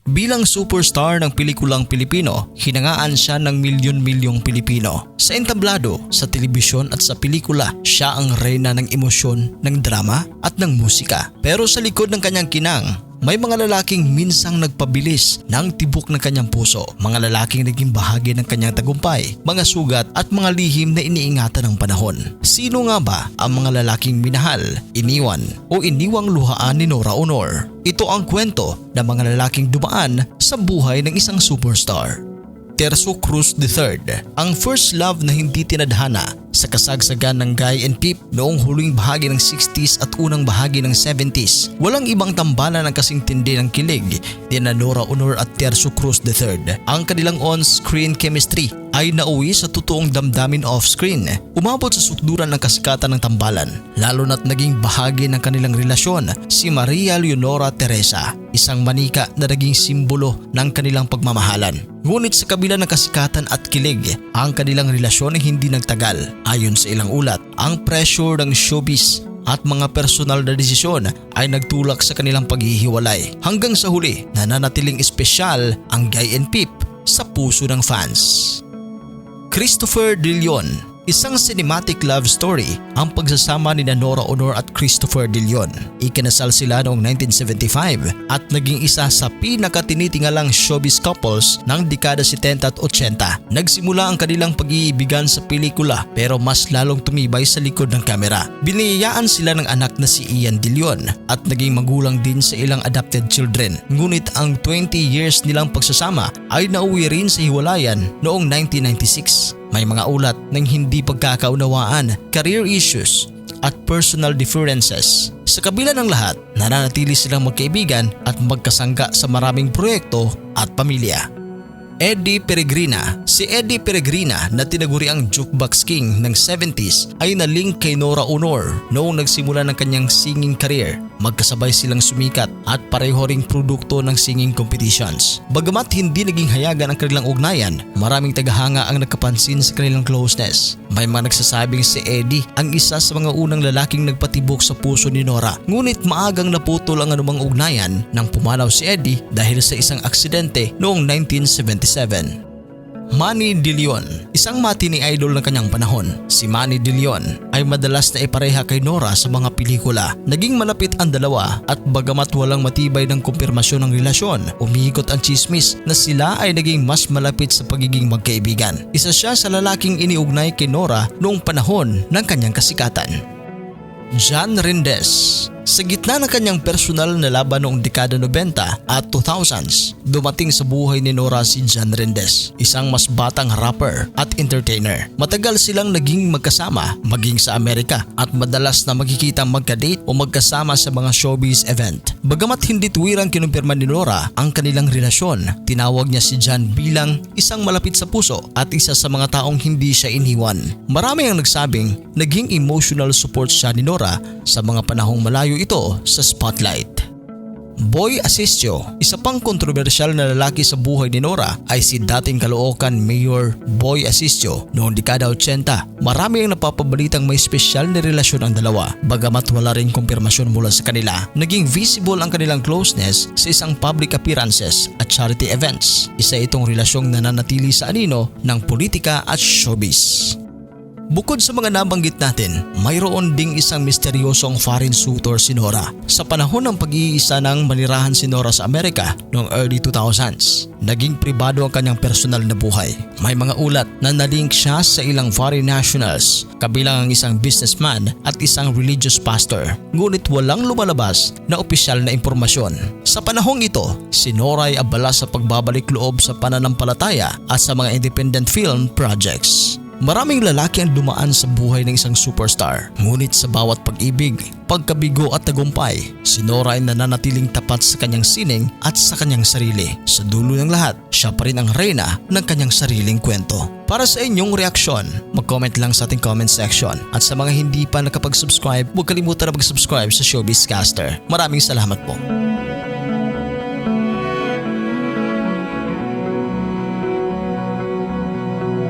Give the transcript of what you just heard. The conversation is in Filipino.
Bilang superstar ng pelikulang Pilipino, hinangaan siya ng milyon-milyong Pilipino. Sa entablado, sa telebisyon at sa pelikula, siya ang reyna ng emosyon, ng drama at ng musika. Pero sa likod ng kanyang kinang, may mga lalaking minsang nagpabilis ng tibok ng kanyang puso, mga lalaking naging bahagi ng kanyang tagumpay, mga sugat at mga lihim na iniingatan ng panahon. Sino nga ba ang mga lalaking minahal, iniwan o iniwang luhaan ni Nora Aunor? Ito ang kwento ng mga lalaking dumaan sa buhay ng isang superstar. Terso Cruz III, ang first love na hindi tinadhana sa kasagsagan ng Guy and Peep noong huling bahagi ng 60s at unang bahagi ng 70s. Walang ibang tambalan ng kasing tindi ng kilig ni Nora Aunor at Terso Cruz III. Ang kanilang on-screen chemistry ay nauwi sa totoong damdamin off-screen. Umabot sa sukduran ng kasikatan ng tambalan, lalo na't naging bahagi ng kanilang relasyon si Maria Leonora Teresa, isang manika na naging simbolo ng kanilang pagmamahalan. Ngunit sa kabila ng kasikatan at kilig, ang kanilang relasyon ay hindi nagtagal. Ayon sa ilang ulat, ang pressure ng showbiz at mga personal na desisyon ay nagtulak sa kanilang paghihiwalay. Hanggang sa huli, nananatiling espesyal ang Guy and Peep sa puso ng fans. Christopher De Leon, isang cinematic love story ang pagsasama ni Nora Aunor at Christopher De Leon. Ikinasal sila noong 1975 at naging isa sa pinakatinitingalang showbiz couples ng dekada 70 at 80. Nagsimula ang kanilang pag-iibigan sa pelikula pero mas lalong tumibay sa likod ng kamera. Biniyayaan sila ng anak na si Ian De Leon at naging magulang din sa ilang adopted children. Ngunit ang 20 years nilang pagsasama ay nauwi rin sa hiwalayan noong 1996. May mga ulat ng hindi pagkakaunawaan, career issues at personal differences. Sa kabila ng lahat, nananatili silang magkaibigan at magkasangga sa maraming proyekto at pamilya. Eddie Peregrina. Si Eddie Peregrina na tinaguri ang Jukebox King ng 70s ay nalink kay Nora Aunor noong nagsimula ng kanyang singing career. Magkasabay silang sumikat at pareho ring produkto ng singing competitions. Bagamat hindi naging hayagan ang kanilang ugnayan, maraming tagahanga ang nagkapansin sa kanilang closeness. May mga nagsasabing si Eddie ang isa sa mga unang lalaking nagpatibok sa puso ni Nora. Ngunit maagang naputol ang anumang ugnayan nang pumanaw si Eddie dahil sa isang aksidente noong 1977. Manny De Leon. Isang matini idol ng kanyang panahon, si Manny De Leon ay madalas na ipareha kay Nora sa mga pelikula. Naging malapit ang dalawa at bagamat walang matibay ng kumpirmasyon ng relasyon, umiikot ang chismis na sila ay naging mas malapit sa pagiging magkaibigan. Isa siya sa lalaking iniugnay kay Nora noong panahon ng kanyang kasikatan. John Rendez. Sa gitna ng kanyang personal na laban noong dekada 90 at 2000s, dumating sa buhay ni Nora si John Rendez, isang mas batang rapper at entertainer. Matagal silang naging magkasama maging sa Amerika at madalas na magkikita magka-date o magkasama sa mga showbiz event. Bagamat hindi tuwirang kinumpirma ni Nora ang kanilang relasyon, tinawag niya si John bilang isang malapit sa puso at isa sa mga taong hindi siya iniwan. Marami ang nagsabing naging emotional support siya ni Nora sa mga panahong malayo ito sa spotlight. Boy Asistio. Isa pang kontrobersyal na lalaki sa buhay ni Nora ay si dating Caloocan Mayor Boy Asistio noong dekada 80. Marami ang napapabalitang may espesyal na relasyon ang dalawa. Bagamat wala ring kumpirmasyon mula sa kanila, naging visible ang kanilang closeness sa isang public appearances at charity events. Isa itong relasyong nananatili sa anino ng politika at showbiz. Bukod sa mga nabanggit natin, mayroon ding isang misteryosong foreign suitor si Nora. Sa panahon ng pag-iisa ng manirahan si Nora sa Amerika noong early 2000s, naging pribado ang kanyang personal na buhay. May mga ulat na nalink siya sa ilang foreign nationals, kabilang ang isang businessman at isang religious pastor. Ngunit walang lumalabas na opisyal na impormasyon. Sa panahong ito, si Nora ay abala sa pagbabalik loob sa pananampalataya at sa mga independent film projects. Maraming lalaki ang dumaan sa buhay ng isang superstar. Ngunit sa bawat pag-ibig, pagkabigo at tagumpay, si Nora ay nananatiling tapat sa kanyang sining at sa kanyang sarili. Sa dulo ng lahat, siya pa rin ang reyna ng kanyang sariling kwento. Para sa inyong reaksyon, mag-comment lang sa ating comment section. At sa mga hindi pa nakapag-subscribe, huwag kalimutan na mag-subscribe sa Showbiz Caster. Maraming salamat po.